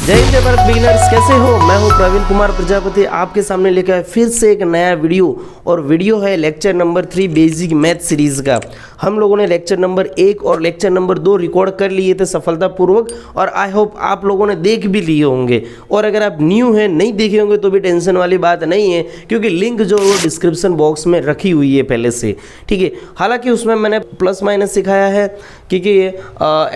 जय हिंद जय भारत बिगिनर्स, कैसे हो? मैं हूं प्रवीण कुमार प्रजापति, आपके सामने लेकर आया फिर से एक नया वीडियो। और वीडियो है lecture number 3 basic math series का। हम लोगों ने लेक्चर नंबर 1 और लेक्चर नंबर 2 रिकॉर्ड कर लिए थे सफलतापूर्वक, और आई होप आप लोगों ने देख भी लिए होंगे। और अगर आप न्यू हैं, नहीं देखे होंगे, तो भी टेंशन वाली बात नहीं है, क्योंकि लिंक जो वो डिस्क्रिप्शन बॉक्स में रखी हुई है पहले से, ठीक है। हालांकि उसमें मैंने प्लस माइनस सिखाया है, क्योंकि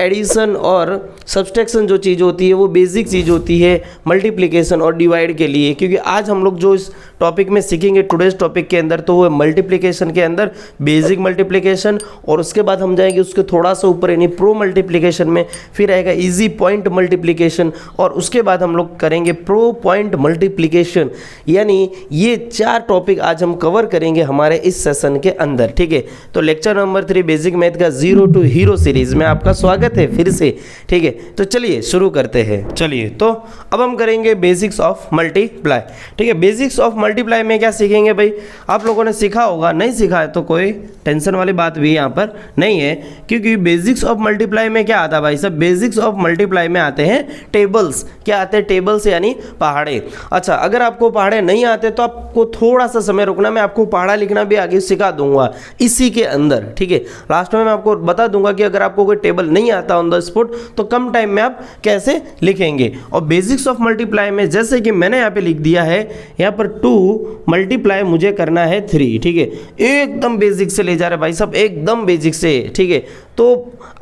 एडिशन और सब्सट्रैक्शन जो चीज़ होती है वो बेसिक चीज़ होती है मल्टीप्लिकेशन और डिवाइड के लिए। क्योंकि आज हम लोग जो इस टॉपिक में सीखेंगे टुडेज टॉपिक के अंदर, तो वो मल्टीप्लिकेशन के अंदर बेसिक मल्टीप्लिकेशन, और उसके बाद हम जाएंगे उसके थोड़ा सा ऊपर यानी प्रो मल्टीप्लिकेशन में, फिर आएगा इजी पॉइंट मल्टीप्लिकेशन, और उसके बाद हम लोग करेंगे प्रो पॉइंट मल्टीप्लिकेशन। यानी ये 4 टॉपिक आज हम कवर करेंगे हमारे इस सेशन के अंदर, ठीक है। तो लेक्चर नंबर 3 बेसिक मैथ का 0 to हीरो सीरीज में आपका स्वागत है फिर से, ठीक है। तो चलिए शुरू करते हैं। चलिए, तो अब हम करेंगे बेसिक्स ऑफ मल्टीप्लाई, ठीक है। बेसिक्स ऑफ मल्टीप्लाई में क्या सीखेंगे भाई? आप लोगों ने सीखा होगा, नहीं सीखा है तो कोई टेंशन वाली बात भी यहाँ पर नहीं है, क्योंकि बेसिक्स ऑफ मल्टीप्लाई में क्या आता है भाई साहब? बेसिक्स ऑफ मल्टीप्लाई में आते हैं टेबल्स। क्या आते हैं? टेबल्स यानी पहाड़े। अच्छा, अगर आपको पहाड़े नहीं आते तो आपको थोड़ा सा समय रुकना, मैं आपको पहाड़ा लिखना भी आगे सिखा दूंगा इसी के अंदर, ठीक है। लास्ट में मैं आपको बता दूंगा कि अगर आपको कोई टेबल नहीं आता ऑन द स्पॉट तो कम टाइम में आप कैसे लिखेंगे। और बेसिक्स ऑफ मल्टीप्लाई में जैसे कि मैंने यहाँ पे लिख दिया है, यहाँ पर 2 मल्टीप्लाई मुझे करना है 3, ठीक है। एकदम बेसिक से ले जा रहे भाई साहब, एकदम बेसिक से, ठीक है। तो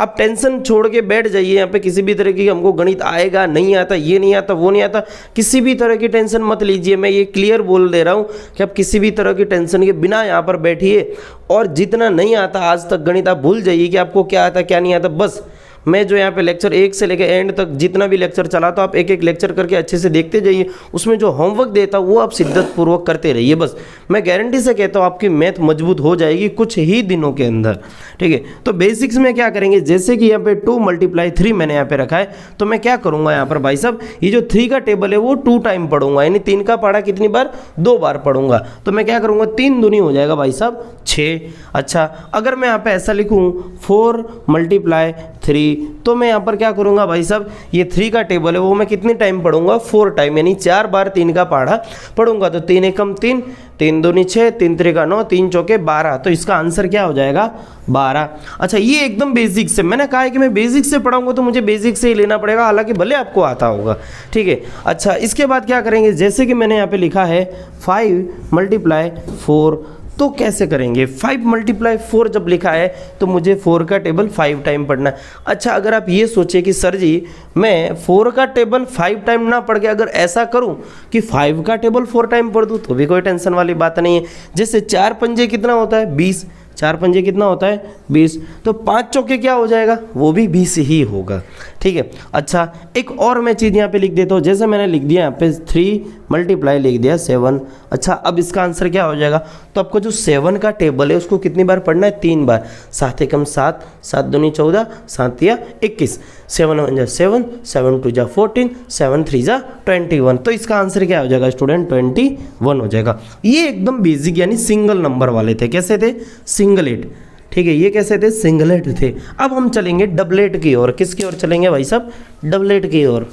आप टेंशन छोड़ के बैठ जाइए यहाँ पे, किसी भी तरह की हमको गणित आएगा नहीं आता, ये नहीं आता, वो नहीं आता, किसी भी तरह की टेंशन मत लीजिए। मैं ये क्लियर बोल दे रहा हूँ कि आप किसी भी तरह की टेंशन के बिना यहाँ पर बैठिए, और जितना नहीं आता आज तक गणित आप भूल जाइए कि आपको क्या आता क्या नहीं आता। बस मैं जो यहाँ पे लेक्चर 1 से लेकर एंड तक जितना भी लेक्चर चला, तो आप एक एक लेक्चर करके अच्छे से देखते जाइए, उसमें जो होमवर्क देता वो आप शिद्दतपूर्वक करते रहिए। बस मैं गारंटी से कहता हूँ आपकी मैथ मजबूत हो जाएगी कुछ ही दिनों के अंदर, ठीक है। तो बेसिक्स में क्या करेंगे, जैसे कि यहाँ पे 2 मल्टीप्लाई 3 मैंने यहाँ पे रखा है, तो मैं क्या करूँगा यहाँ पर भाई साहब, ये जो 3 का टेबल है वो 2 टाइम पढ़ूंगा, यानी 3 का पढ़ा कितनी बार? 2 बार पढ़ूंगा। तो मैं क्या करूँगा, 3 दूनी हो जाएगा भाई साहब 6। अच्छा, अगर मैं यहाँ पे ऐसा लिखूँ 4 मल्टीप्लाई 3, तो मैं यहाँ पर क्या करूँगा भाई साहब, ये 3 का टेबल है वो मैं कितने टाइम पढ़ूंगा? 4 टाइम, यानी 4 बार 3 का पढ़ा पढ़ूंगा। तो 3 एकम 3, 3 दूनी 6, 3 त्रिका 9, 3 चौके 12। तो इसका आंसर क्या हो जाएगा? 12। अच्छा, ये एकदम बेसिक से, मैंने कहा है कि मैं बेसिक से पढ़ाऊंगा तो मुझे बेसिक से ही लेना पड़ेगा, हालांकि भले आपको आता होगा, ठीक है। अच्छा, इसके बाद क्या करेंगे, जैसे कि मैंने यहाँ पे लिखा है 5 मल्टीप्लाई 4, तो कैसे करेंगे? 5 मल्टीप्लाई 4 जब लिखा है तो मुझे 4 का टेबल 5 टाइम पढ़ना है। अच्छा, अगर आप ये सोचे कि सर जी मैं 4 का टेबल 5 टाइम ना पढ़ के अगर ऐसा करूं कि 5 का टेबल 4 टाइम पढ़ दूं, तो भी कोई टेंशन वाली बात नहीं है। जैसे 4 पंजे कितना होता है? 20। 4 पंजे कितना होता है? 20। तो 5 चौके क्या हो जाएगा? वो भी 20 ही होगा, ठीक है। अच्छा, एक और मैं चीज़ यहाँ पे लिख देता हूँ, जैसे मैंने लिख दिया यहाँ पे 3 मल्टीप्लाई लिख दिया 7। अच्छा, अब इसका आंसर क्या हो जाएगा? तो आपको जो 7 का टेबल है उसको कितनी बार पढ़ना है? 3 बार। 7 एकम 7, 7 दूनी 14, 7 तिया 21, 7 1 जा 7, 7 2 जा 14, 7 3 जा 21। तो इसका आंसर क्या हो जाएगा स्टूडेंट? 21 हो जाएगा। ये एकदम बेसिक यानी सिंगल नंबर वाले थे। कैसे थे? सिंगलेट, ठीक है। ये कैसे थे? सिंगलेट थे। अब हम चलेंगे डबलेट की ओर। किसकी ओर चलेंगे भाई साहब? डबलेट की ओर।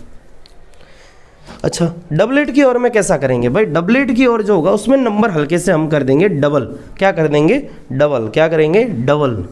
अच्छा, डबलेट की ओर में कैसा करेंगे भाई? डबलेट की ओर जो होगा उसमें नंबर हल्के से हम कर देंगे डबल। क्या कर देंगे? डबल। क्या करेंगे? डबल।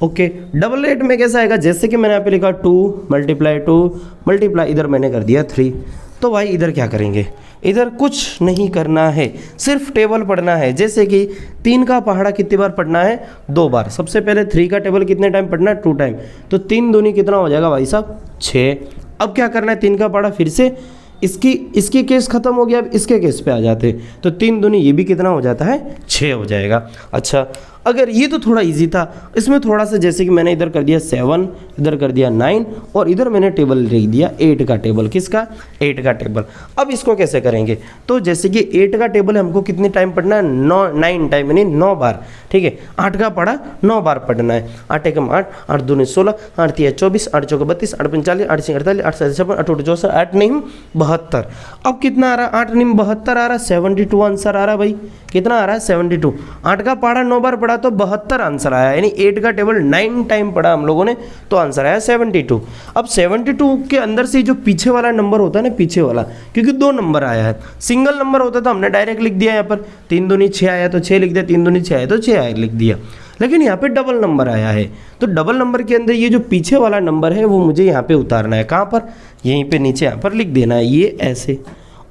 ओके, डबलेट में कैसा आएगा? जैसे कि मैंने यहाँ पे लिखा 2 मल्टीप्लाई 2 मल्टीप्लाई, इधर मैंने कर दिया 3। तो भाई इधर क्या करेंगे? इधर कुछ नहीं करना है, सिर्फ टेबल पढ़ना है। जैसे कि 3 का पहाड़ा कितनी बार पढ़ना है? 2 बार। सबसे पहले 3 का टेबल कितने टाइम पढ़ना है? 2 टाइम। तो 3 दूनी कितना हो जाएगा भाई साहब? 6। अब क्या करना है? 3 का पहाड़ा फिर से, इसकी केस खत्म हो गया, अब इसके केस पे आ जाते हैं। तो 3 दूनी ये भी कितना हो जाता है? 6 हो जाएगा। अच्छा, अगर ये तो थोड़ा इजी था, इसमें थोड़ा सा जैसे कि मैंने इधर कर दिया 7, इधर कर दिया 9, और इधर मैंने टेबल लिख दिया 8 का टेबल। किसका? 8 का टेबल। अब इसको कैसे करेंगे? तो जैसे कि 8 का टेबल हमको कितने टाइम पढ़ना है? 9 टाइम, यानी 9 बार, ठीक है। 8 का पढ़ा 9 बार पढ़ना है। 8 एकम 8, 8 दूनी 16, 8 तिया 24, 8 चौके 32, 8 45, 8 6 48, 8 7 56, 8 8 64, 8 9 72। अब कितना आ रहा? 8 9 72 आ रहा, 72 आंसर आ रहा भाई। कितना आ रहा है? 72। 8 का पढ़ा 9 बार पढ़ा पढ़ा तो 72 आंसर आया, यानी 8 का टेबल 9 टाइम पढ़ा हम लोगों ने तो आंसर आया 72। अब 72 के अंदर से जो पीछे वाला नंबर होता है ना, पीछे वाला, क्योंकि 2 नंबर आया है, सिंगल नंबर होता तो हमने डायरेक्ट लिख दिया यहाँ पर 3 दूनी 6 आया तो 6 लिख दिया, 3 दूनी 6 आया तो 6 आया लिख दिया। लेकिन यहाँ पे डबल नंबर आया है, तो डबल नंबर के अंदर ये जो पीछे वाला नंबर है वो मुझे यहाँ पे उतारना है। कहाँ पर? यहीं पे नीचे यहाँ पर लिख देना है, ये ऐसे।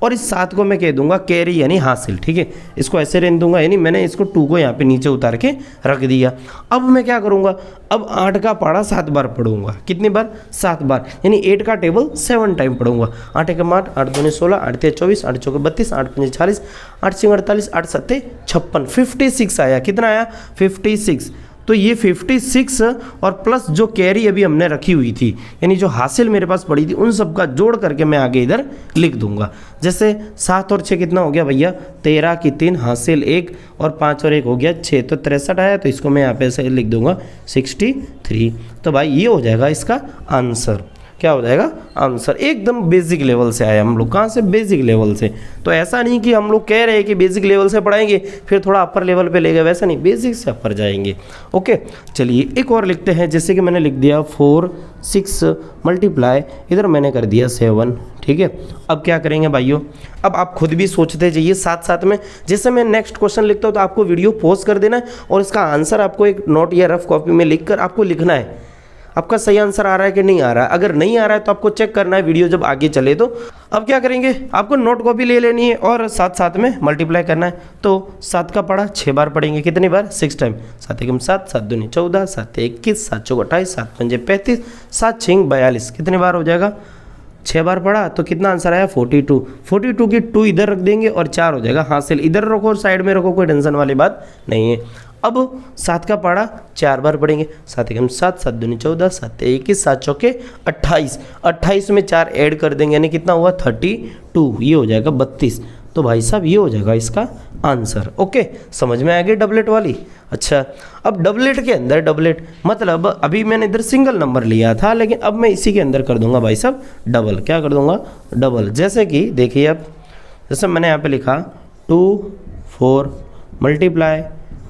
और इस 7 को मैं कह दूंगा कैरी यानी हासिल, ठीक है, इसको ऐसे रहने दूंगा, यानी मैंने इसको 2 को यहाँ पे नीचे उतार के रख दिया। अब मैं क्या करूँगा, अब 8 का पढ़ा 7 बार पढ़ूंगा। कितनी बार? 7 बार, यानी 8 का टेबल 7 टाइम पढ़ूंगा। 8 एकम 8, 8 दूनी 16, 8 तिया 24, 8 चौके 32, 8 पंजे 40, 8 सिंह 48, 8 सत्ते 56, 56 आया। कितना आया? 56। तो ये 56 और प्लस जो कैरी अभी हमने रखी हुई थी, यानी जो हासिल मेरे पास पड़ी थी, उन सब का जोड़ करके मैं आगे इधर लिख दूंगा। जैसे 7 और 6 कितना हो गया भैया? 13 की 3 हासिल 1 और 5 और 1 हो गया 6, तो 63 आया। तो इसको मैं यहाँ पे ऐसे लिख दूंगा 63। तो भाई ये हो जाएगा इसका आंसर। क्या हो जाएगा? आंसर। एकदम बेसिक लेवल से आया हम लोग। कहाँ से? बेसिक लेवल से। तो ऐसा नहीं कि हम लोग कह रहे हैं कि बेसिक लेवल से पढ़ाएंगे फिर थोड़ा अपर लेवल पे ले गए, वैसा नहीं, बेसिक से अपर जाएंगे। ओके, चलिए एक और लिखते हैं। जैसे कि मैंने लिख दिया 4 6 मल्टीप्लाई, इधर मैंने कर दिया 7, ठीक है। अब क्या करेंगे भाइयों? अब आप खुद भी सोचते जाइए साथ साथ में। जैसे मैं नेक्स्ट क्वेश्चन लिखता हूँ तो आपको वीडियो पॉज कर देना है और इसका आंसर आपको एक नोट या रफ कॉपी में लिख कर आपको लिखना है आपका सही आंसर आ रहा है कि नहीं आ रहा है। अगर नहीं आ रहा है तो आपको चेक करना है वीडियो जब आगे चले तो। अब क्या करेंगे, आपको नोट कॉपी ले लेनी है और साथ साथ में मल्टीप्लाई करना है। तो 7 का पढ़ा 6 बार पढ़ेंगे। कितनी बार? 6 टाइम। 7 एकम 7, 7 दूनी 14, 7 21, 7 चौक 28, 7 पंजे 35, 7 छिंग 42। कितनी बार हो जाएगा? 6 बार पढ़ा तो कितना आंसर आया? 42। 42 की 2 इधर रख देंगे और 4 हो जाएगा हासिल। इधर रखो और साइड में रखो, कोई टेंशन वाली बात नहीं है। अब 7 का पढ़ा 4 बार पढ़ेंगे। 7 एकम 7, 7 दूनी 14, 7 21, 7 चौके 28। 28 में 4 ऐड कर देंगे, यानी कितना हुआ? 32। ये हो जाएगा 32। तो भाई साहब ये हो जाएगा इसका आंसर। ओके, समझ में आ गई डबलेट वाली? अच्छा, अब डबलेट के अंदर डबलेट मतलब अभी मैंने इधर सिंगल नंबर लिया था, लेकिन अब मैं इसी के अंदर कर दूंगा भाई साहब डबल। क्या कर दूंगा? डबल। जैसे कि देखिए, अब जैसे मैंने यहाँ पे लिखा 2 4 मल्टीप्लाई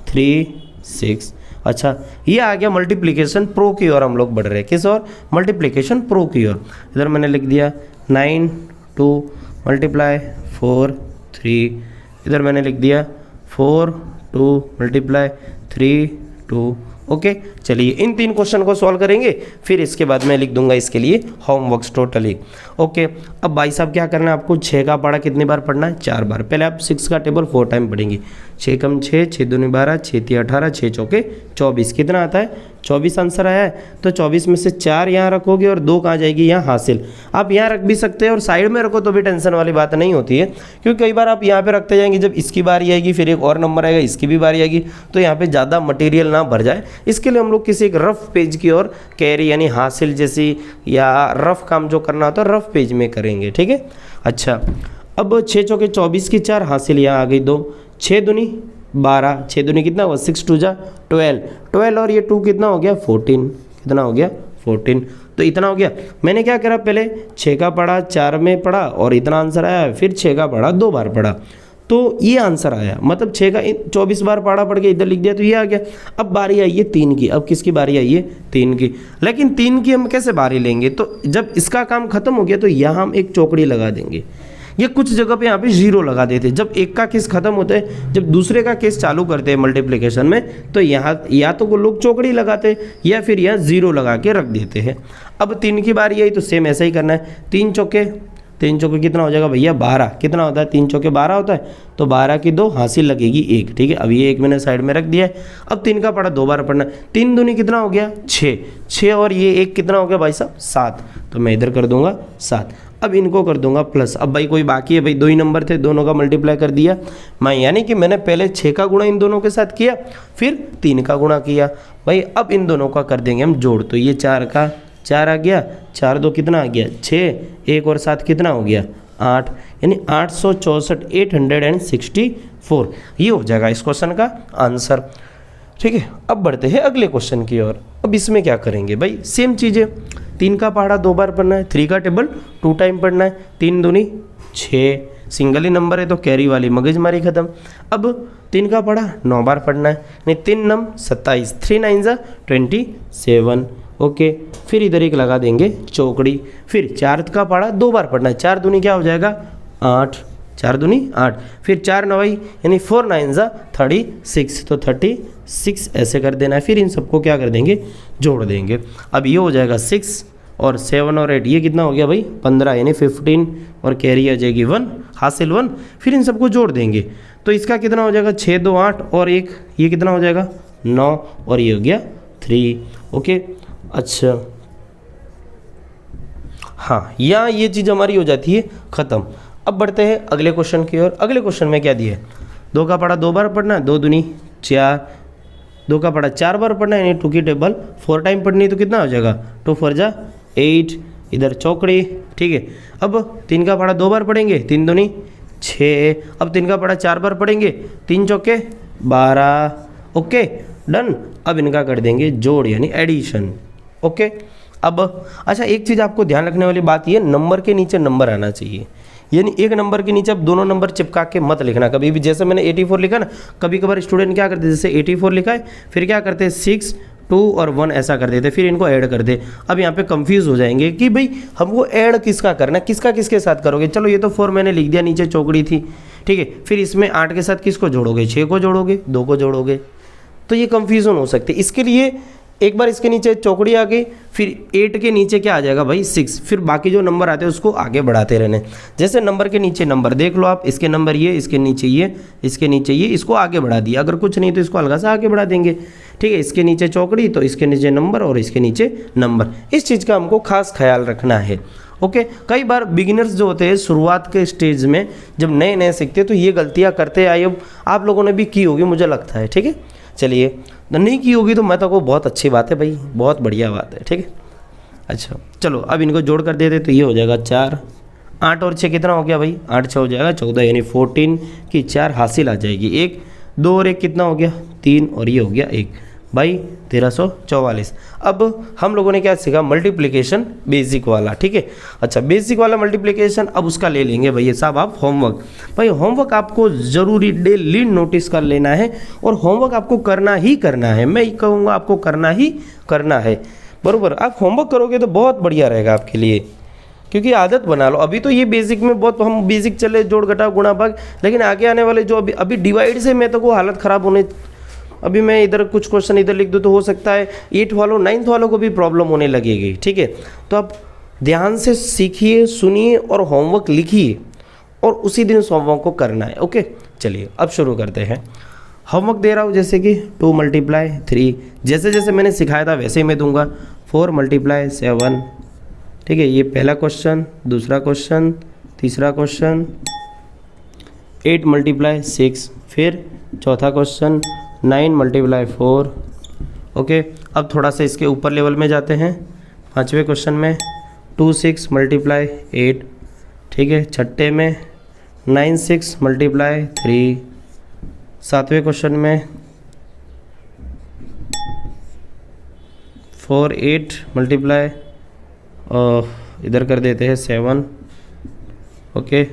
3 6। अच्छा, ये आ गया मल्टीप्लिकेशन प्रो की ओर हम लोग बढ़ रहे हैं। किस ओर? मल्टीप्लिकेशन प्रो की ओर। इधर मैंने लिख दिया 9 2 मल्टीप्लाई 4 3। इधर मैंने लिख दिया 4 2 मल्टीप्लाई 3 2। ओके, चलिए इन 3 क्वेश्चन को सॉल्व करेंगे, फिर इसके बाद मैं लिख दूंगा इसके लिए होमवर्क्स टोटली। ओके, अब भाई साहब क्या करना है आपको? 6 का पढ़ा कितनी बार पढ़ना है? 4 बार। पहले आप 6 का टेबल 4 टाइम पढ़ेंगे। 6 कम 6, 6 दूनी 12, 6 तिया 18, 6 चौके 24। कितना आता है? 24 आंसर आया है। तो 24 में से 4 यहाँ रखोगे और 2 कहाँ जाएगी? यहाँ हासिल। आप यहाँ रख भी सकते हैं और साइड में रखो तो भी टेंशन वाली बात नहीं होती है, क्योंकि कई बार आप यहाँ पे रखते जाएंगे, जब इसकी बारी आएगी फिर एक और नंबर आएगा, इसकी भी बारी आएगी, तो यहाँ पे ज़्यादा मटेरियल ना भर जाए, इसके लिए हम लोग किसी एक रफ पेज की ओर कैरी यानी हासिल जैसी या रफ काम जो करना होता है रफ पेज में करेंगे, ठीक है। अच्छा, अब 6 चौके 24 की 4 हासिल यहाँ आ गई 2। 6 दूनी 12, 6 दूनी कितना हुआ? 6 2 जा 12, 12 और ये 2 कितना हो गया? 14। कितना हो गया? 14। तो इतना हो गया। मैंने क्या करा, पहले 6 का पढ़ा 4 में पढ़ा और इतना आंसर आया, फिर 6 का पढ़ा 2 बार पढ़ा तो ये आंसर आया। मतलब 6 का 24 बार पढ़ा पढ़ के इधर लिख दिया तो ये आ गया। अब बारी आई है 3 की। अब किसकी बारी आई है? 3 की। लेकिन 3 की हम कैसे बारी लेंगे? तो जब इसका काम खत्म हो गया तो यहाँ हम एक चौकड़ी लगा देंगे। ये कुछ जगह पे यहाँ पे 0 लगा देते, जब एक का केस खत्म होता है, जब दूसरे का केस चालू करते हैं मल्टीप्लिकेशन में, तो यहाँ या तो वो लोग चौकड़ी लगाते या फिर यहाँ 0 लगा के रख देते हैं। अब 3 की बारी आई तो सेम ऐसा ही करना है। 3 चौके कितना हो जाएगा भैया? 12। कितना होता है? 3 चौके 12 होता है, तो 12 की 2 हासिल लगेगी 1, ठीक है। अब ये 1 मैंने साइड में रख दिया है। अब 3 का पढ़ा 2 बार पढ़ना। 3 दूनी कितना हो गया? 6 और ये 1 कितना हो गया भाई साहब? 7। तो मैं इधर कर दूंगा 7। अब इनको कर दूंगा प्लस। अब भाई कोई बाकी है? भाई 2 ही नंबर थे, दोनों का मल्टीप्लाई कर दिया मैं, यानी कि मैंने पहले 6 का गुणा इन दोनों के साथ किया, फिर 3 का गुणा किया। भाई अब इन दोनों का कर देंगे हम जोड़, तो ये 4 का 4 आ गया, 4 2 कितना आ गया? 6, 1 और 7 कितना हो गया? 8, यानी 864 864। ये हो जाएगा इस क्वेश्चन का आंसर, ठीक है। अब बढ़ते हैं अगले क्वेश्चन की ओर। अब इसमें क्या करेंगे भाई? सेम चीज़ें। 3 का पढ़ा 2 बार पढ़ना है। 3 का टेबल 2 टाइम पढ़ना है। 3 दूनी 6, सिंगल ही नंबर है तो कैरी वाली मगजमारी खत्म। अब 3 का पढ़ा 9 बार पढ़ना है, नहीं 3 नम 27, 3 9 जा 27। ओके, फिर इधर एक लगा देंगे चौकड़ी। फिर 4 का पढ़ा 2 बार पढ़ना है, 4 दूनी क्या हो जाएगा 8, 4 दूनी 8। फिर 4 नवाई यानी 4 9 जा 36, तो 36 ऐसे कर देना है। फिर इन सबको क्या कर देंगे, जोड़ देंगे। अब ये हो जाएगा 6 और 7 और 8, ये कितना हो गया भाई 15 यानी 15, और कैरी आ जाएगी 1, हासिल 1। फिर इन सबको जोड़ देंगे तो इसका कितना हो जाएगा 6 2 8 और 1, ये कितना हो जाएगा 9 और ये हो गया 3। ओके, अच्छा हाँ, यहाँ ये चीज़ हमारी हो जाती है ख़त्म। अब बढ़ते हैं अगले क्वेश्चन की ओर। अगले क्वेश्चन में क्या दिया है, 2 का पढ़ा 2 बार पढ़ना है, 2 दूनी 4, 2 का पढ़ा 4 बार पढ़ना है यानी 2 की टेबल 4 टाइम पढ़नी है, तो कितना हो जाएगा 2 4 जा 8, इधर चौकड़ी। ठीक है, अब 3 का पढ़ा 2 बार पढ़ेंगे, 3 दूनी 6। अब 3 का पढ़ा 4 बार पढ़ेंगे, 3 चौके 12। Okay done. अब इनका कर देंगे जोड़ यानी एडिशन। ओके, अब अच्छा एक चीज़ आपको ध्यान रखने वाली बात ये, नंबर के नीचे नंबर आना चाहिए, यानी एक नंबर के नीचे आप दोनों नंबर चिपका के मत लिखना कभी भी। जैसे मैंने 84 लिखा ना, कभी कभार स्टूडेंट क्या करते, जैसे 84 लिखा है फिर क्या करते हैं 6 2 और 1 ऐसा कर देते, फिर इनको ऐड कर दे। अब यहाँ पे कंफ्यूज हो जाएंगे कि भाई हमको ऐड किसका करना है, किसका किसके साथ करोगे। चलो ये तो 4 मैंने लिख दिया, नीचे चौकड़ी थी। ठीक है, फिर इसमें 8 के साथ किसको जोड़ोगे, 6 को जोड़ोगे, 2 को जोड़ोगे, तो ये कंफ्यूजन हो सकती है। इसके लिए एक बार इसके नीचे चौकड़ी आ गई, फिर 8 के नीचे क्या आ जाएगा भाई 6, फिर बाकी जो नंबर आते हैं उसको आगे बढ़ाते रहने। जैसे नंबर के नीचे नंबर देख लो आप, इसके नंबर ये, इसके नीचे ये, इसके नीचे ये, इसको आगे बढ़ा दिया। अगर कुछ नहीं तो इसको हल्का सा आगे बढ़ा देंगे। ठीक है, इसके नीचे चौकड़ी तो इसके नीचे नंबर और इसके नीचे नंबर, इस चीज़ का हमको खास ख्याल रखना है। ओके, कई बार बिगिनर्स जो होते हैं शुरुआत के स्टेज में जब नए नए सीखते हैं तो ये गलतियाँ करते आए, अब आप लोगों ने भी की होगी मुझे लगता है। ठीक है, चलिए नहीं की होगी तो मैं तो को बहुत अच्छी बात है भाई, बहुत बढ़िया बात है। ठीक है, अच्छा चलो अब इनको जोड़ कर देते तो ये हो जाएगा 4, 8 और 6 कितना हो गया भाई 8 6 हो जाएगा 14 यानी 14 की 4 हासिल आ जाएगी। 1 2 और 1 कितना हो गया 3 और ये हो गया 1 भाई 1344। अब हम लोगों ने क्या सीखा, मल्टीप्लिकेशन बेसिक वाला। ठीक है, अच्छा बेसिक वाला मल्टीप्लिकेशन अब उसका ले लेंगे भैया साहब आप होमवर्क। भाई होमवर्क आपको ज़रूरी डेली नोटिस कर लेना है और होमवर्क आपको करना ही करना है। मैं कहूँगा आपको करना ही करना है, बराबर। आप होमवर्क करोगे तो बहुत बढ़िया रहेगा आपके लिए, क्योंकि आदत बना लो। अभी तो ये बेसिक में बहुत हम बेसिक चले, जोड़ घटाव गुणा भाग, लेकिन आगे आने वाले जो अभी डिवाइड से मैं तो को हालत ख़राब होने, अभी मैं इधर कुछ क्वेश्चन इधर लिख दूँ तो हो सकता है 8 वालों 9th वालों को भी प्रॉब्लम होने लगेगी। ठीक है, तो आप ध्यान से सीखिए, सुनिए और होमवर्क लिखिए और उसी दिन उस होमवर्क को करना है। ओके, चलिए अब शुरू करते हैं। होमवर्क दे रहा हूँ जैसे कि 2 × 3, जैसे जैसे मैंने सिखाया था वैसे ही मैं दूंगा। 4 × 7, ठीक है, ये पहला क्वेश्चन, दूसरा क्वेश्चन, तीसरा क्वेश्चन। 8 × 6, फिर चौथा क्वेश्चन 9 × 4। ओके, अब थोड़ा सा इसके ऊपर लेवल में जाते हैं। 5वें क्वेश्चन में 2 6 × 8, ठीक है। छठे में 9 6 × 3। 7वें क्वेश्चन में 4 8 × इधर कर देते हैं 7। ओके,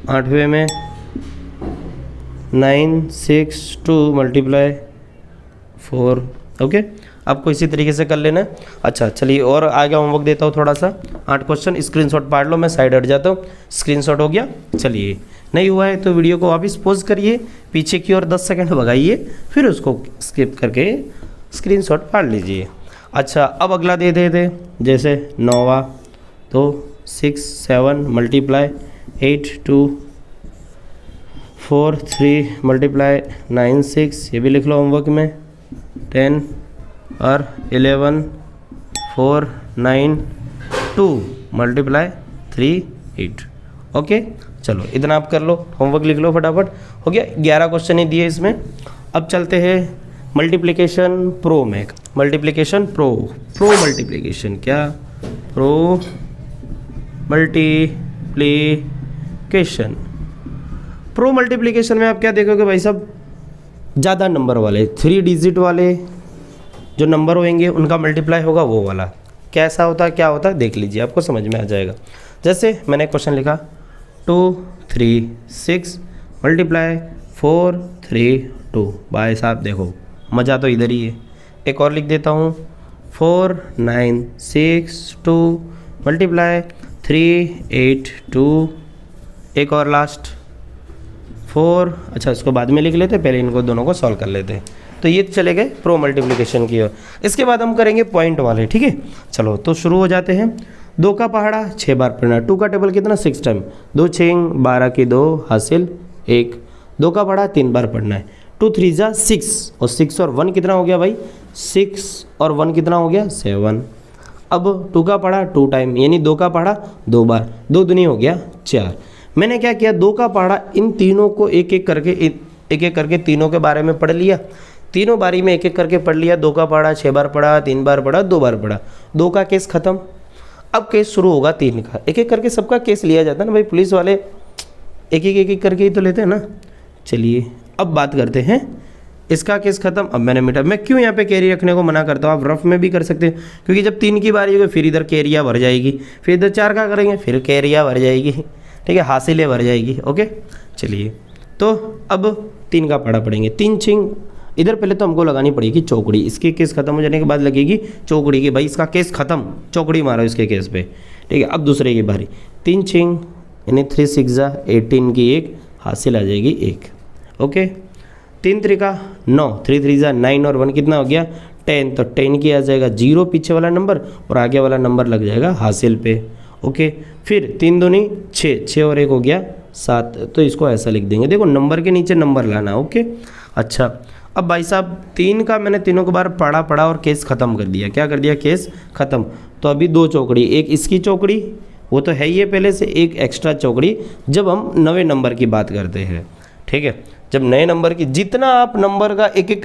8वें में 9 6 2 × 4। ओके, आपको इसी तरीके से कर लेना है। अच्छा चलिए और आगे होमवर्क देता हूँ थोड़ा सा। 8 क्वेश्चन स्क्रीनशॉट पाड़ लो, मैं साइड हट जाता हूँ। स्क्रीनशॉट हो गया। चलिए नहीं हुआ है तो वीडियो को वापस पॉज करिए, पीछे की ओर 10 सेकंड भगाइए, फिर उसको स्किप करके स्क्रीनशॉट पाड़ लीजिए। अच्छा अब अगला दे देते, जैसे 9वां तो 6 7 × 8 2 4 3 × 9 6, ये भी लिख लो होमवर्क में। 10 और 11 4 9 2 × 3 8। ओके, चलो इतना आप कर लो, होमवर्क लिख लो फटाफट। हो गया, 11 क्वेश्चन ही दिए इसमें। अब चलते हैं मल्टीप्लिकेशन प्रो में। मल्टीप्लिकेशन प्रो मल्टीप्लिकेशन क्या, प्रो मल्टीप्लिकेशन। प्रो मल्टीप्लिकेशन में आप क्या देखोगे भाई साहब, ज़्यादा नंबर वाले 3 डिजिट वाले जो नंबर होंगे उनका मल्टीप्लाई होगा वो वाला। कैसा होता है क्या होता है देख लीजिए, आपको समझ में आ जाएगा। जैसे मैंने क्वेश्चन लिखा 2 3 6 × 4 3 2। भाई साहब देखो मज़ा तो इधर ही है। एक और लिख देता हूँ 4 9 6 2 मल्टीप्लाई 3 8 2। एक और लास्ट 4। अच्छा इसको बाद में लिख लेते, पहले इनको दोनों को सॉल्व कर लेते हैं। तो ये चले गए प्रो मल्टीप्लिकेशन की ओर। इसके बाद हम करेंगे पॉइंट वाले, ठीक है। चलो तो शुरू हो जाते हैं। 2 का पहाड़ा 6 बार पढ़ना। 2 का टेबल कितना 6 टाइम, 2 6 12 की 2 हासिल 1। 2 का पहाड़ा 3 बार पढ़ना है। 2 3 जा 6 और 6 और 1 कितना हो गया भाई 6 और 1 कितना हो गया 7। अब 2 का पहाड़ा 2 टाइम यानी 2 का पहाड़ा 2 बार, 2 दूनी हो गया 4। मैंने क्या किया 2 का पहाड़ा इन तीनों को एक एक करके तीनों के बारे में पढ़ लिया। तीनों बारी में एक एक करके पढ़ लिया। 2 का पढ़ा 6 बार पढ़ा, 3 बार पढ़ा, 2 बार पढ़ा। 2 का केस खत्म। अब केस शुरू होगा 3 का। एक एक करके सबका केस लिया जाता है ना भाई, पुलिस वाले एक एक करके ही तो लेते हैं ना। चलिए अब बात करते हैं इसका केस खत्म। अब मैंने मीटर, मैं क्यों यहाँ पे कैरी रखने को मना करता हूँ, आप रफ में भी कर सकते हैं, क्योंकि जब 3 की बारी होगी फिर इधर कैरिया भर जाएगी, फिर इधर 4 का करेंगे फिर कैरिया भर जाएगी, ठीक है, हासिलें भर जाएगी। ओके चलिए तो अब 3 का पढ़ा पढ़ेंगे। 3 छिंग इधर पहले तो हमको लगानी पड़ेगी चौकड़ी। इसके केस खत्म हो जाने के बाद लगेगी चौकड़ी की, भाई इसका केस खत्म, चौकड़ी मारो इसके केस पे, ठीक है। अब दूसरे की बारी। 3 छिंग यानी 3 6 जा 18 की 1 हासिल आ जाएगी 1। ओके 3 त्रिका 9, 3 3 जा 9 और 1 कितना हो गया 10। तो 10 की आ जाएगा 0 पीछे वाला नंबर और आगे वाला नंबर लग जाएगा हासिल पे। ओके फिर 3 दूनी 6, 6 और 1 हो गया 7। तो इसको ऐसा लिख देंगे, देखो नंबर के नीचे नंबर लाना। ओके अच्छा अब भाई साहब 3 का मैंने तीनों के बार पढ़ा और केस ख़त्म कर दिया। क्या कर दिया केस ख़त्म। तो अभी 2 चौकड़ी, एक इसकी चौकड़ी वो तो है ही है पहले से, एक एक्स्ट्रा चौकड़ी जब हम नए नंबर की बात करते हैं, ठीक है। जब नए नंबर की जितना आप नंबर का एक एक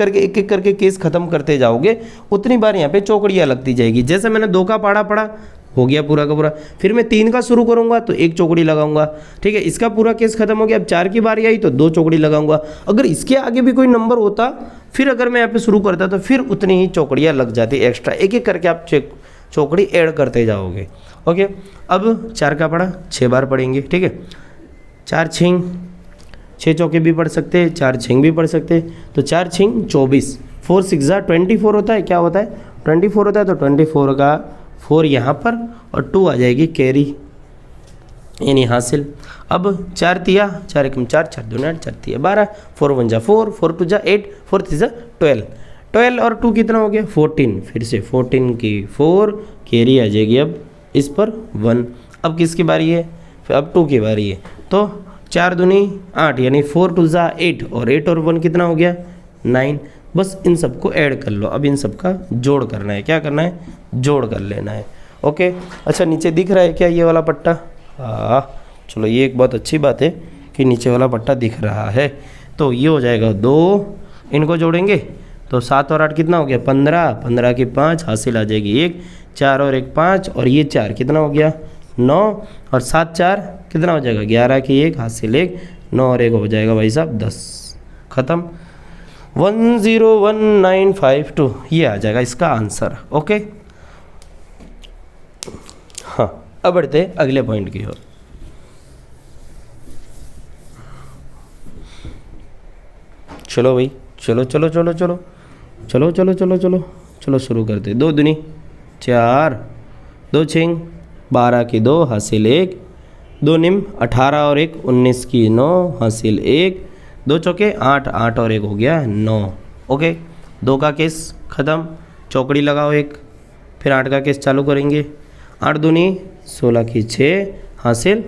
करके केस ख़त्म करते जाओगे उतनी बार यहाँ पे चौकड़ियाँ लगती जाएगी। जैसे मैंने 2 का पढ़ा हो गया पूरा का पूरा, फिर मैं 3 का शुरू करूंगा तो 1 चौकड़ी लगाऊंगा, ठीक है। इसका पूरा केस खत्म हो गया। अब 4 की बारी आई तो 2 चौकड़ी लगाऊंगा। अगर इसके आगे भी कोई नंबर होता फिर अगर मैं यहाँ पे शुरू करता तो फिर उतनी ही चौकड़ियाँ लग जाती एक्स्ट्रा, एक एक करके आप चौकड़ी ऐड करते जाओगे। ओके अब 4 का पढ़ा 6 बार पढ़ेंगे, ठीक है। 4 छिंग 6 चौके भी पढ़ सकते, 4 छिंग भी पढ़ सकते। तो 4 छिंग 24, 4 6 जा 24 होता है। क्या होता है 24 होता है। तो 24 का 4 यहाँ पर और 2 आ जाएगी कैरी यानी हासिल। अब 4 तिया 4 1 4, 4 2 8, 4 तिया 12, 4 1 जा 4, 4 2 जा 8, 4 3 जा 12, 12 और 2 कितना हो गया 14। फिर से 14 की 4 कैरी आ जाएगी अब इस पर 1। अब किसकी बारी है, फिर अब 2 की बारी है। तो 4 दूनी 8 यानी 4 2 जा 8 और 8 और 1 कितना हो गया 9। बस इन सबको ऐड कर लो। अब इन सबका जोड़ करना है। क्या करना है जोड़ कर लेना है। ओके अच्छा नीचे दिख रहा है क्या ये वाला पट्टा, हाँ चलो ये एक बहुत अच्छी बात है कि नीचे वाला पट्टा दिख रहा है। तो ये हो जाएगा 2, इनको जोड़ेंगे तो 7 और 8 कितना हो गया 15, 15 की 5 हासिल आ जाएगी 1, 4 और 1 5 और ये 4 कितना हो गया 9 और 7 4 कितना हो जाएगा 11 की 1 हासिल 1, 9 और 1 हो जाएगा भाई साहब 10। ख़त्म 101952 ये आ जाएगा इसका आंसर। ओके हाँ अब बढ़ते हैं अगले पॉइंट की ओर। चलो भाई चलो चलो चलो चलो चलो चलो चलो चलो चलो शुरू करते। 2 दूनी 4, 2 छिंग 12 की 2 हासिल 1, 2 निम 18 और 1 19 की 9 हासिल 1, 2 चौके 8, 8 और 1 हो गया 9। ओके 2 का केस ख़त्म, चौकड़ी लगाओ 1, फिर 8 का केस चालू करेंगे। 8 दूनी 16 की 6 हासिल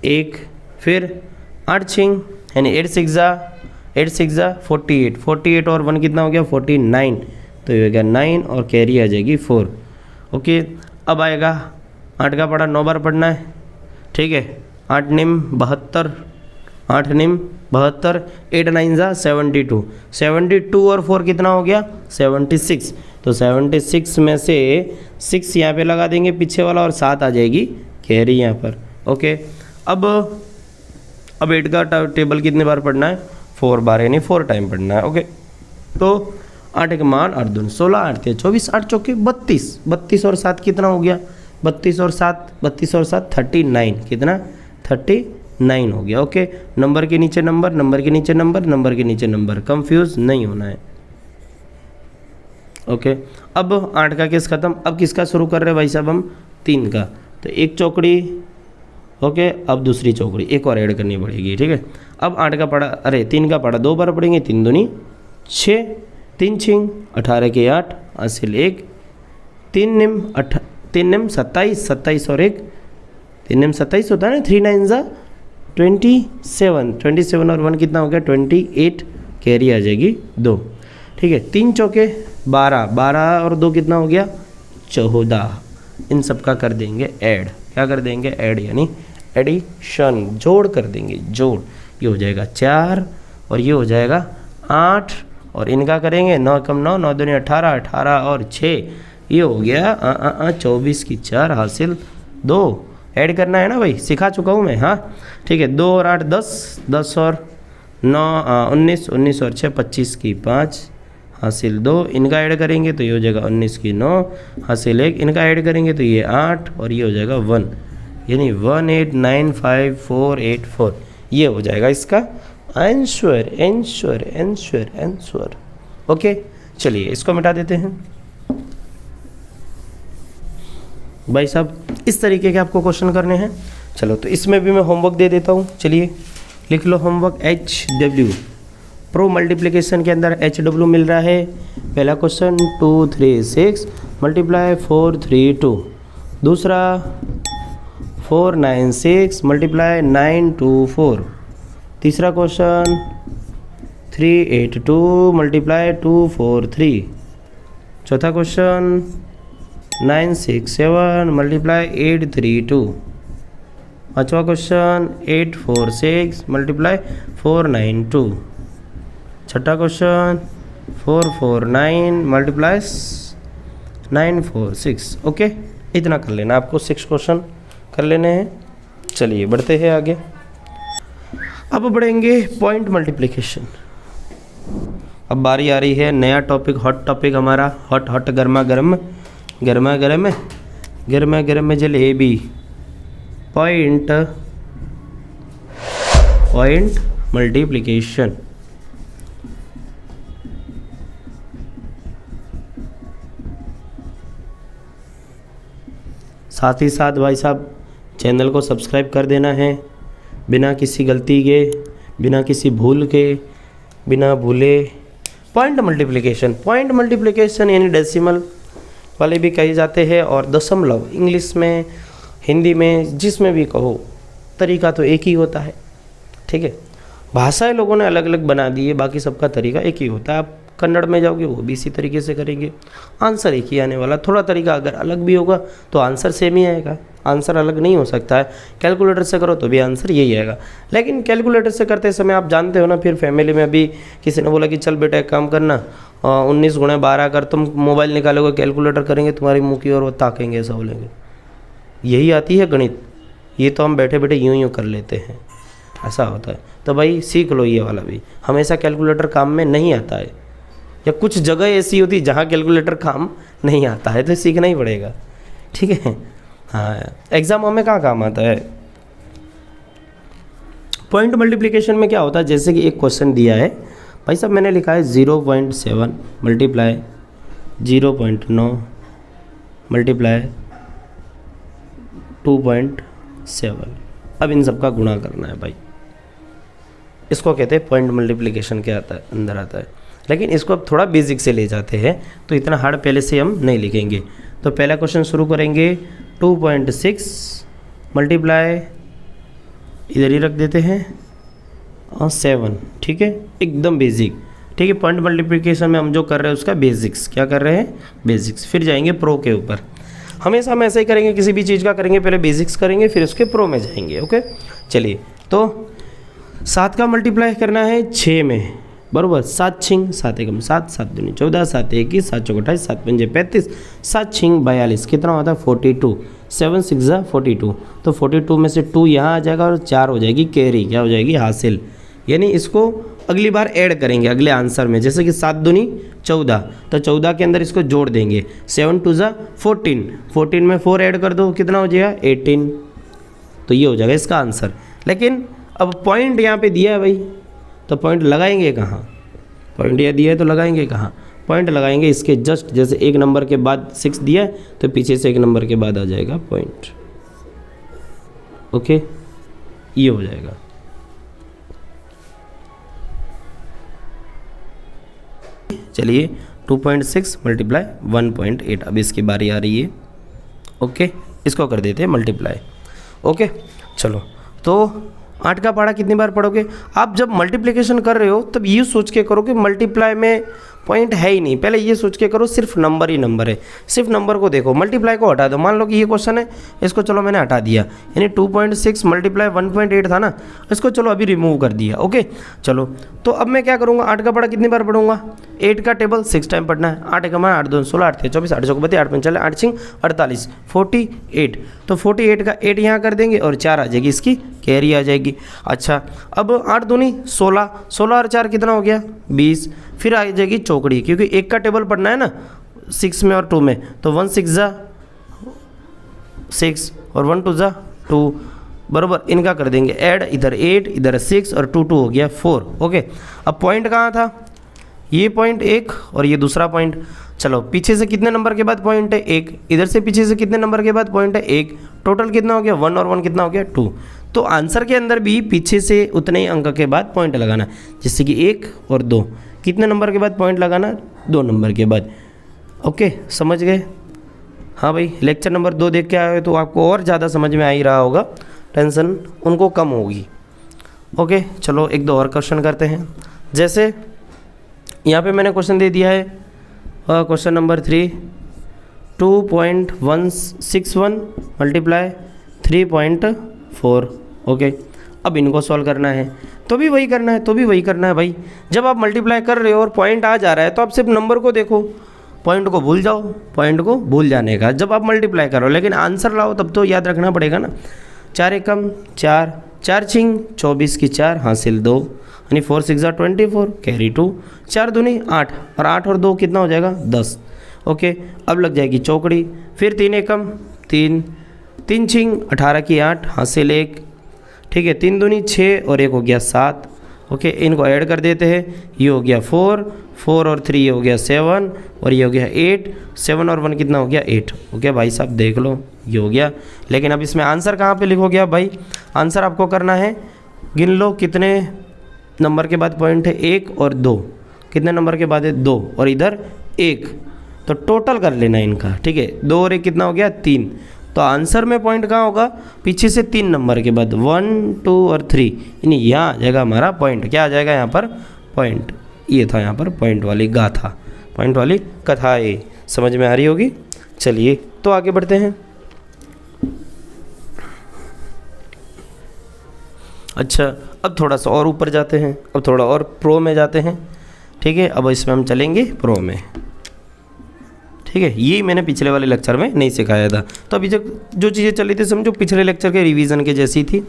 1, फिर 8 छिंग यानी 8 6 जा 48, 48 और 1 कितना हो गया 49। तो ये हो गया 9 और कैरी आ जाएगी 4। ओके अब आएगा 8 का पढ़ा 9 बार पढ़ना है, ठीक है। 8 निम 72, 8 निम 72, 8 9 जा 72, 72 और 4 कितना हो गया 76। तो 76 में से 6 यहाँ पे लगा देंगे पीछे वाला और 7 आ जाएगी कैरी यहाँ पर। ओके अब 8 का टेबल कितने बार पढ़ना है 4 बार यानी 4 टाइम पढ़ना है। ओके तो 8 के मान 8 दूनी 16, 8 3 24, 8 चौके 32, 32 और 7 कितना हो गया 32 और 7 39 कितना 39 9 हो गया। ओके, नंबर के नीचे नंबर, नंबर के नीचे नंबर, नंबर के नीचे नंबर, कंफ्यूज नहीं होना है। ओके, अब 8 का केस ख़त्म। अब किसका शुरू कर रहे हैं भाई साहब हम? 3 का। तो एक चौकड़ी, ओके, अब दूसरी चौकड़ी एक और ऐड करनी पड़ेगी। ठीक है, अब 8 का पड़ा, अरे 3 का पड़ा 2 बार पड़ेंगे, 3 दूनी 6, 3 छिंग 18 के 8, हासिल 1, 3 निम 27, 27 और 1, 3 निम 27 होता है ना, 3 9 जा 27, 27 और 1 कितना हो गया? 28, कैरी आ जाएगी 2। ठीक है, 3 चौके 12, 12 और 2 कितना हो गया? 14। इन सब का कर देंगे ऐड। क्या कर देंगे? ऐड, यानी एडिशन, जोड़ कर देंगे, जोड़। ये हो जाएगा 4 और ये हो जाएगा 8 और इनका करेंगे 9 कम 9, 9 दूनी 18, 18 और 6, ये हो गया 24 की 4, हासिल 2। ऐड करना है ना भाई, सिखा चुका हूँ मैं। हाँ ठीक है, 2 और 8 10, 10 और 9 19, 19 और 6 25 की 5, हासिल 2। इनका ऐड करेंगे तो ये हो जाएगा 19 की 9, हासिल 1। इनका ऐड करेंगे तो ये 8 और ये हो जाएगा 1, यानी 1895484, ये हो जाएगा इसका answer. Answer answer answer. Okay, चलिए इसको मिटा देते हैं भाई साहब। इस तरीके के आपको क्वेश्चन करने हैं। चलो, तो इसमें भी मैं होमवर्क दे देता हूँ। चलिए लिख लो होमवर्क। HW प्रो मल्टीप्लिकेशन के अंदर HW मिल रहा है। पहला क्वेश्चन 2 3 6 मल्टीप्लाई 4 3 2। दूसरा 4 9 6 मल्टीप्लाई 9 2 4। तीसरा क्वेश्चन 3 8 2 मल्टीप्लाई 2 4 3। चौथा क्वेश्चन 9 6 7 मल्टीप्लाई 8 3 2। पाँचवा क्वेश्चन 8 4 6 मल्टीप्लाई 4 9 2। छठा क्वेश्चन 4 4 9 मल्टीप्लाई 9 4 6। ओके, इतना कर लेना, आपको 6 क्वेश्चन कर लेने हैं। चलिए बढ़ते हैं आगे। अब बढ़ेंगे पॉइंट मल्टीप्लिकेशन। अब बारी आ रही है नया टॉपिक, हॉट टॉपिक हमारा, हॉट हॉट गर्मा गर्म, गर्मा गर्म गर्मा गर्म जलेबी। Point multiplication. साथ ही साथ भाई साहब चैनल को सब्सक्राइब कर देना है, बिना किसी गलती के, बिना किसी भूल के, बिना भूले। पॉइंट मल्टीप्लिकेशन यानी डेसिमल वाले भी कहे जाते हैं और दशमलव, इंग्लिश में हिंदी में जिसमें भी कहो, तरीका तो एक ही होता है। ठीक है, भाषाएं लोगों ने अलग अलग बना दी है, बाकी सबका तरीका एक ही होता है। आप कन्नड़ में जाओगे वो भी इसी तरीके से करेंगे, आंसर एक ही आने वाला। थोड़ा तरीका अगर अलग भी होगा तो आंसर सेम ही आएगा, आंसर अलग नहीं हो सकता है। कैलकुलेटर से करो तो भी आंसर यही आएगा, लेकिन कैलकुलेटर से करते समय आप जानते हो ना, फिर फैमिली में अभी किसी ने बोला कि चल बेटा एक काम करना, 19 × 12 कर, तुम मोबाइल निकालोगे कैलकुलेटर करेंगे, तुम्हारी मुँह की ओर वो ताकेंगे, ऐसा बोलेंगे। यही आती है गणित, ये तो हम बैठे बैठे यूँ कर लेते हैं, ऐसा होता है। तो भाई सीख लो ये वाला भी, हमेशा कैलकुलेटर काम में नहीं आता है, या कुछ जगह ऐसी होती है जहाँ कैलकुलेटर काम नहीं आता है, तो सीखना ही पड़ेगा। ठीक है, हाँ, एग्जाम में कहाँ काम आता है। पॉइंट मल्टीप्लिकेशन में क्या होता है, जैसे कि एक क्वेश्चन दिया है भाई साहब, मैंने लिखा है 0.7 मल्टीप्लाई 0.9 मल्टीप्लाई 2.7। अब इन सब का गुणा करना है भाई, इसको कहते हैं पॉइंट मल्टीप्लिकेशन के अंदर आता है। लेकिन इसको अब थोड़ा बेसिक से ले जाते हैं, तो इतना हार्ड पहले से हम नहीं लिखेंगे। तो पहला क्वेश्चन शुरू करेंगे 2.6 मल्टीप्लाई, इधर ही रख देते हैं, और 7। ठीक है, एकदम बेसिक। ठीक है, पॉइंट मल्टीप्लिकेशन में हम जो कर रहे हैं उसका बेसिक्स, क्या कर रहे हैं, बेसिक्स। फिर जाएंगे प्रो के ऊपर। हमेशा हम ऐसा ही करेंगे, किसी भी चीज़ का करेंगे पहले बेसिक्स करेंगे, फिर उसके प्रो में जाएंगे। ओके, चलिए, तो 7 का मल्टीप्लाई करना है 6 में, बराबर। 7 छिंग 7 एकम 7, 7 दूनी 14, 7 21, 7 चौक 28, 7 पंजे 35, 7 छिंग 42, कितना होता है 42, 7 6 42। तो 42 में से 2 यहाँ आ जाएगा और 4 हो जाएगी कैरी, क्या हो जाएगी, हासिल। यानी इसको अगली बार ऐड करेंगे अगले आंसर में, जैसे कि 7 दूनी 14, तो 14 के अंदर इसको जोड़ देंगे। 7 2 14, 14 में 4 ऐड कर दो, कितना हो जाएगा 18। तो ये हो जाएगा इसका आंसर। लेकिन अब पॉइंट यहाँ पे दिया है भाई, तो पॉइंट लगाएंगे कहाँ? पॉइंट यह दिया है तो लगाएंगे कहाँ? पॉइंट लगाएंगे इसके जस्ट, जैसे एक नंबर के बाद 6 दिया है तो पीछे से एक नंबर के बाद आ जाएगा पॉइंट। ओके, ये हो जाएगा। चलिए 2.6 मल्टीप्लाई 1.8, अब इसकी बारी आ रही है। ओके, इसको कर देते हैं मल्टीप्लाई। ओके, चलो तो 8 का पहाड़ा कितनी बार पढ़ोगे आप? जब मल्टीप्लिकेशन कर रहे हो तब ये सोच के करो कि मल्टीप्लाई में पॉइंट है ही नहीं, पहले ये सोच के करो सिर्फ नंबर ही नंबर है, सिर्फ नंबर को देखो, मल्टीप्लाई को हटा दो। मान लो कि ये क्वेश्चन है, इसको चलो मैंने हटा दिया, यानी 2.6 मल्टीप्लाई 1.8 था ना, इसको चलो अभी रिमूव कर दिया। ओके, चलो तो अब मैं क्या करूँगा, 8 का पहाड़ा कितनी बार पढ़ूंगा? 8 का टेबल 6 टाइम पढ़ना है। 8 का मान 8 2 16, 8 3 24, 8 चौक 32, 8 5 8 6 48, 48। तो 48 का 8 यहाँ कर देंगे और 4 आ जाएगी, इसकी कैरी आ जाएगी। अच्छा, अब 8 दूनी 16, 16 और 4 कितना हो गया? 20। फिर आ जाएगी चौकड़ी, क्योंकि 1 का टेबल पढ़ना है ना 6 में और 2 में, तो 1 6 जा 6 और 1 2 जा 2, बराबर। इनका कर देंगे ऐड, इधर 8 इधर 6 और 2 2 हो गया 4। ओके, अब पॉइंट कहाँ था? ये पॉइंट 1 और ये दूसरा पॉइंट। चलो पीछे से कितने नंबर के बाद पॉइंट है? 1। इधर से पीछे से कितने नंबर के बाद पॉइंट है? 1। टोटल कितना हो गया? 1 और 1 कितना हो गया? 2। तो आंसर के अंदर भी पीछे से उतने ही अंक के बाद पॉइंट लगाना, जैसे कि 1 और 2। कितने नंबर के बाद पॉइंट लगाना? 2 नंबर के बाद। ओके, समझ गए? हाँ भाई, लेक्चर नंबर 2 देख के आए हो तो आपको और ज़्यादा समझ में आ ही रहा होगा, टेंशन उनको कम होगी। ओके, चलो एक दो और क्वेश्चन करते हैं। जैसे यहाँ पे मैंने क्वेश्चन दे दिया है, क्वेश्चन नंबर 3, 2.161 मल्टीप्लाई 3.4। ओके, अब इनको सॉल्व करना है, तो भी वही करना है, भाई। जब आप मल्टीप्लाई कर रहे हो और पॉइंट आ जा रहा है तो आप सिर्फ नंबर को देखो, पॉइंट को भूल जाओ, पॉइंट को भूल जाने का जब आप मल्टीप्लाई करो, लेकिन आंसर लाओ तब तो याद रखना पड़ेगा ना। 4 एकम 4, 4 छिंग 24 की 4 हासिल 2, यानी 4 6 24 कैरी 2, 4 दूनी 8 और 8 और 2 कितना हो जाएगा? 10। ओके, अब लग जाएगी चौकड़ी। फिर 3 एकम 3, 3 छिंग 18 की 8 हासिल 1, ठीक है। 3 दूनी 6 और 1 हो गया 7। ओके, इनको ऐड कर देते हैं, ये हो गया 4, 4 और 3 ये हो गया 7 और ये हो गया 8, 7 और 1 कितना हो गया? 8। ओके भाई साहब देख लो, ये हो गया। लेकिन अब इसमें आंसर कहाँ पे लिखोगे आप भाई? आंसर आपको करना है, गिन लो कितने नंबर के बाद पॉइंट है? 1 और 2। कितने नंबर के बाद है? 2 और इधर 1, तो टोटल कर लेना इनका, ठीक है। 2 और 1 कितना हो गया? 3। तो आंसर में पॉइंट कहाँ होगा? पीछे से 3 नंबर के बाद 1 2 और 3, यानी यहाँ आ जाएगा हमारा पॉइंट। क्या आ जाएगा यहाँ पर? पॉइंट। ये था यहाँ पर पॉइंट वाली गाथा, पॉइंट वाली कथा। ये समझ में आ रही होगी। चलिए तो आगे बढ़ते हैं। अच्छा, अब थोड़ा सा और ऊपर जाते हैं, अब थोड़ा और प्रो में जाते हैं, ठीक है। अब इसमें हम चलेंगे प्रो में, ठीक है। ये मैंने पिछले वाले लेक्चर में नहीं सिखाया था, तो अभी जो चीज़ें चली थी समझो पिछले लेक्चर के रिवीजन के जैसी थी,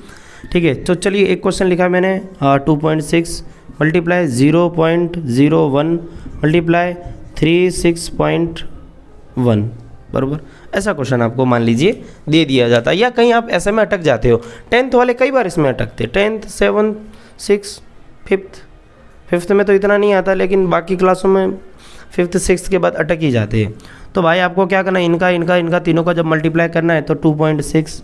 ठीक है। तो चलिए एक क्वेश्चन लिखा मैंने 2.6 मल्टीप्लाई 0.01 मल्टीप्लाई 36.1, बराबर। ऐसा क्वेश्चन आपको मान लीजिए दे दिया जाता है, या कहीं आप ऐसे में अटक जाते हो। 10th वाले कई बार इसमें अटकते, 10th 7th 6th 5th में तो इतना नहीं आता, लेकिन बाकी क्लासों में 5th 6th के बाद अटक ही जाते हैं। तो भाई आपको क्या करना है, इनका तीनों का जब मल्टीप्लाई करना है तो 2.6,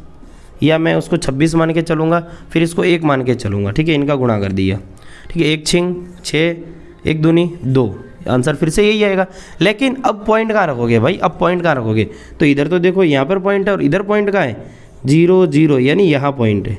या मैं उसको 26 मान के चलूँगा, फिर इसको 1 मान के चलूँगा, ठीक है। इनका गुणा कर दिया, ठीक है। 1 छिंग 6, 1 दूनी 2, आंसर फिर से यही आएगा। लेकिन अब पॉइंट कहाँ रखोगे भाई? अब पॉइंट कहाँ रखोगे? तो इधर तो देखो यहाँ पर पॉइंट है और इधर पॉइंट कहाँ है? 0 0, यानी यहाँ पॉइंट है।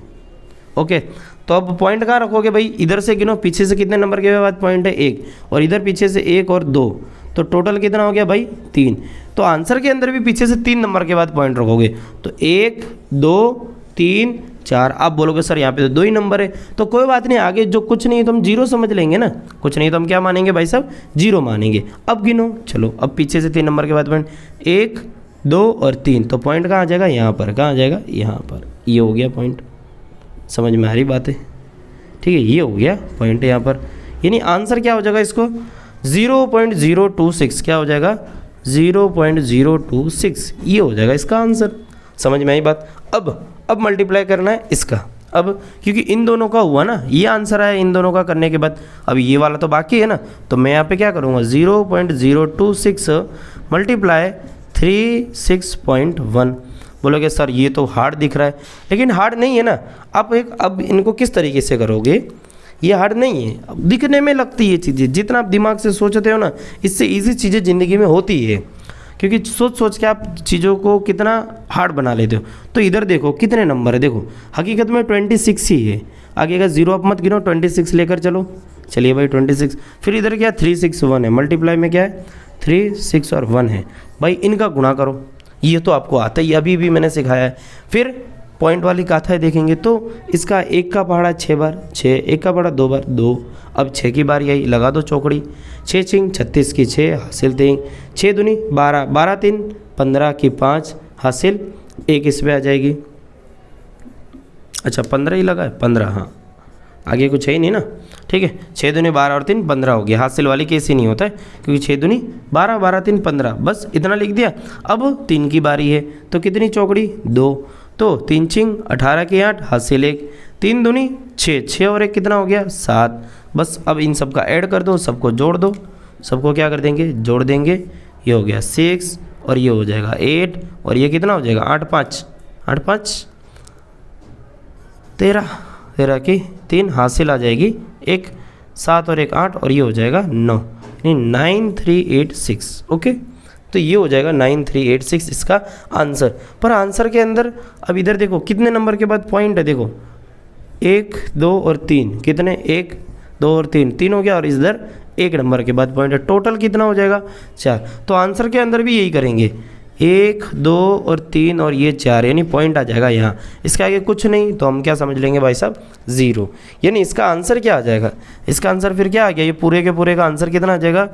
ओके, तो अब पॉइंट कहाँ रखोगे भाई? इधर से गिनो, पीछे से कितने नंबर के बाद पॉइंट है? 1, और इधर पीछे से 1 और 2, तो टोटल कितना हो गया भाई? 3। तो आंसर के अंदर भी पीछे से 3 नंबर के बाद पॉइंट रखोगे, तो 1 2 3 4। आप बोलोगे सर यहाँ पे तो 2 ही नंबर है, तो कोई बात नहीं, आगे जो कुछ नहीं तो हम 0 समझ लेंगे ना, कुछ नहीं तो हम क्या मानेंगे भाई साहब? 0 मानेंगे। अब गिनो, चलो अब पीछे से 3 नंबर के बाद पॉइंट 1 2 और 3, तो पॉइंट कहाँ आ जाएगा? यहाँ पर। कहाँ आ जाएगा? यहाँ पर। ये हो गया पॉइंट, समझ में आ रही बात है, ठीक है। ये हो गया पॉइंट यहाँ पर, यानी आंसर क्या हो जाएगा इसको? 0.026। क्या हो जाएगा? 0.026, ये हो जाएगा इसका आंसर। समझ में आई बात? अब मल्टीप्लाई करना है इसका। अब क्योंकि इन दोनों का हुआ ना, ये आंसर आया इन दोनों का करने के बाद, अब ये वाला तो बाकी है ना, तो मैं यहाँ पे क्या करूँगा 0.026 मल्टीप्लाई 36.1। बोलोगे सर ये तो हार्ड दिख रहा है, लेकिन हार्ड नहीं है ना। अब इनको किस तरीके से करोगे, ये हार्ड नहीं है, अब दिखने में लगती है चीज़ें, जितना आप दिमाग से सोचते हो ना, इससे ईजी चीज़ें ज़िंदगी में होती है, क्योंकि सोच सोच के आप चीज़ों को कितना हार्ड बना लेते हो। तो इधर देखो कितने नंबर है, देखो हकीकत में 26 ही है, आगे का जीरो आप मत गिनो, 26 लेकर चलो। चलिए भाई 26, फिर इधर क्या 361 है, मल्टीप्लाई में क्या है 3, 6 और 1 है। भाई इनका गुणा करो, ये तो आपको आता ही, अभी भी मैंने सिखाया है। फिर पॉइंट वाली गाथा देखेंगे तो इसका 1 का पहाड़ा 6 बार 6, 1 का पहाड़ा 2 बार 2, अब 6 की बार यही लगा दो चौकड़ी, 6 छिंग 36 की 6 हासिल 3, 6 दूनी 12, 12 3 15 की 5 हासिल 1, इस पर आ जाएगी। अच्छा 15 ही लगा है, 15, हाँ आगे कुछ है ही नहीं ना, ठीक है। 6 दूनी 12 और 3 15 हो गया, हासिल वाली केस ही नहीं होता है, क्योंकि 6 दूनी 12, 12 3 15, बस इतना लिख दिया। अब 3 की बारी है तो कितनी चौकड़ी 2, तो 3 छिंग 18 की 8 हासिल 1, 3 दूनी 6, 6 और 1 कितना हो गया 7। बस अब इन सब का ऐड कर दो, सबको जोड़ दो, सबको क्या कर देंगे जोड़ देंगे, ये हो गया 6 और ये हो जाएगा 8 और ये कितना हो जाएगा 8 5 13, 13 की 3 हासिल आ जाएगी 1, 7 और 1 8 और ये हो जाएगा 9, यानी 9386। ओके, तो ये हो जाएगा 9386 इसका आंसर। पर आंसर के अंदर अब इधर देखो कितने नंबर के बाद पॉइंट है, देखो 1 2 और 3, कितने 1 2 और 3, 3 हो गया, और इधर 1 नंबर के बाद पॉइंट है, टोटल कितना हो जाएगा 4। तो आंसर के अंदर भी यही करेंगे, 1 2 और 3 और ये 4, यानी पॉइंट आ जाएगा यहाँ, इसके आगे कुछ नहीं, तो हम क्या समझ लेंगे भाई साहब 0, यानी इसका आंसर क्या आ जाएगा, इसका आंसर फिर क्या आ गया, ये पूरे के पूरे का आंसर कितना आ जाएगा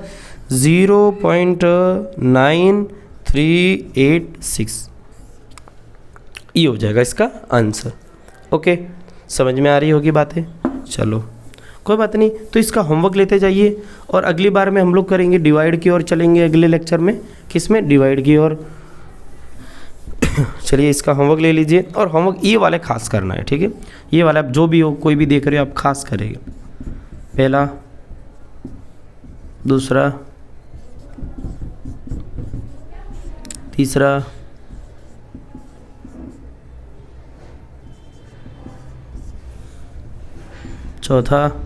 0.9386, ये हो जाएगा इसका आंसर। ओके, समझ में आ रही होगी बातें, चलो कोई बात नहीं। तो इसका होमवर्क लेते जाइए, और अगली बार में हम लोग करेंगे डिवाइड की ओर चलेंगे, अगले लेक्चर में किसमें डिवाइड की ओर। चलिए इसका होमवर्क ले लीजिए, और होमवर्क ये वाले खास करना है, ठीक है, ये वाला आप जो भी हो कोई भी देख रहे हो आप खास करेंगे, पहला दूसरा तीसरा चौथा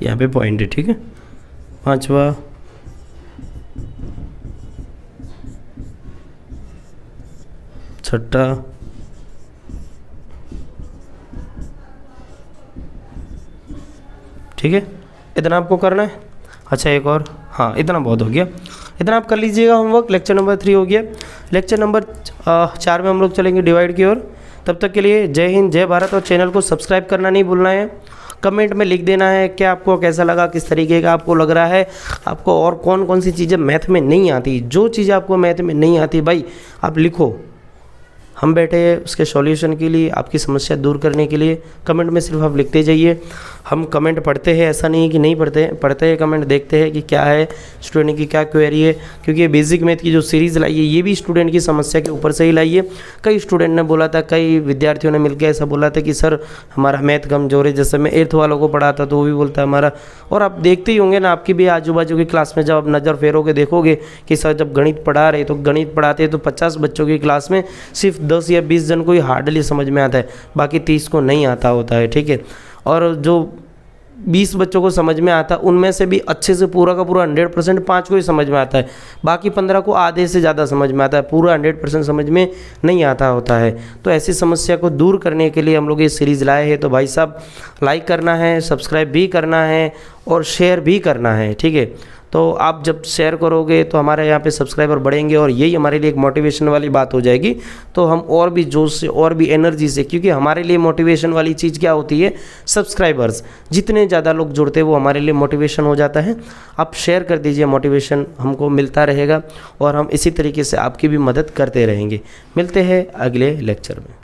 यहाँ पे पॉइंट है, ठीक है, पांचवा छठा ठीक है, इतना आपको करना है। अच्छा एक और, हाँ इतना बहुत हो गया, इतना आप कर लीजिएगा होमवर्क। लेक्चर नंबर 3 हो गया, लेक्चर नंबर 4 में हम लोग चलेंगे डिवाइड की ओर। तब तक के लिए जय हिंद जय भारत, और चैनल को सब्सक्राइब करना नहीं भूलना है। कमेंट में लिख देना है क्या आपको कैसा लगा, किस तरीके का आपको लग रहा है, आपको और कौन कौन सी चीज़ें मैथ में नहीं आती। जो चीज़ें आपको मैथ में नहीं आती भाई आप लिखो, हम बैठे हैं उसके सॉल्यूशन के लिए, आपकी समस्या दूर करने के लिए। कमेंट में सिर्फ आप लिखते जाइए, हम कमेंट पढ़ते हैं, ऐसा नहीं है कि नहीं पढ़ते हैं कमेंट, देखते हैं कि क्या है स्टूडेंट की क्या क्वेरी है, क्योंकि ये बेसिक मैथ की जो सीरीज़ लाई है ये भी स्टूडेंट की समस्या के ऊपर से ही लाई है। कई स्टूडेंट ने बोला था, कई विद्यार्थियों ने मिलकर ऐसा बोला था कि सर हमारा मैथ कमजोर है। जैसे मैं 8th वालों को पढ़ाता तो वो भी बोलता है हमारा, और आप देखते ही होंगे ना, आपकी भी आजू बाजू की क्लास में जब आप नज़र फेरोगे देखोगे कि सर जब गणित पढ़ा रहे तो गणित पढ़ाते हैं तो 50 बच्चों की क्लास में सिर्फ 10 या 20 जन को ही हार्डली समझ में आता है, बाकी 30 को नहीं आता होता है, ठीक है। और जो 20 बच्चों को समझ में आता है उनमें से भी अच्छे से पूरा का पूरा 100% 5 को ही समझ में आता है, बाकी 15 को आधे से ज़्यादा समझ में आता है, पूरा 100% समझ में नहीं आता होता है। तो ऐसी समस्या को दूर करने के लिए हम लोग ये सीरीज़ लाए हैं। तो भाई साहब लाइक करना है, सब्सक्राइब भी करना है और शेयर भी करना है, ठीक है। तो आप जब शेयर करोगे तो हमारे यहाँ पे सब्सक्राइबर बढ़ेंगे, और यही हमारे लिए एक मोटिवेशन वाली बात हो जाएगी। तो हम और भी जोश से और भी एनर्जी से, क्योंकि हमारे लिए मोटिवेशन वाली चीज़ क्या होती है, सब्सक्राइबर्स जितने ज़्यादा लोग जुड़ते हैं वो हमारे लिए मोटिवेशन हो जाता है। आप शेयर कर दीजिए, मोटिवेशन हमको मिलता रहेगा और हम इसी तरीके से आपकी भी मदद करते रहेंगे। मिलते हैं अगले लेक्चर में।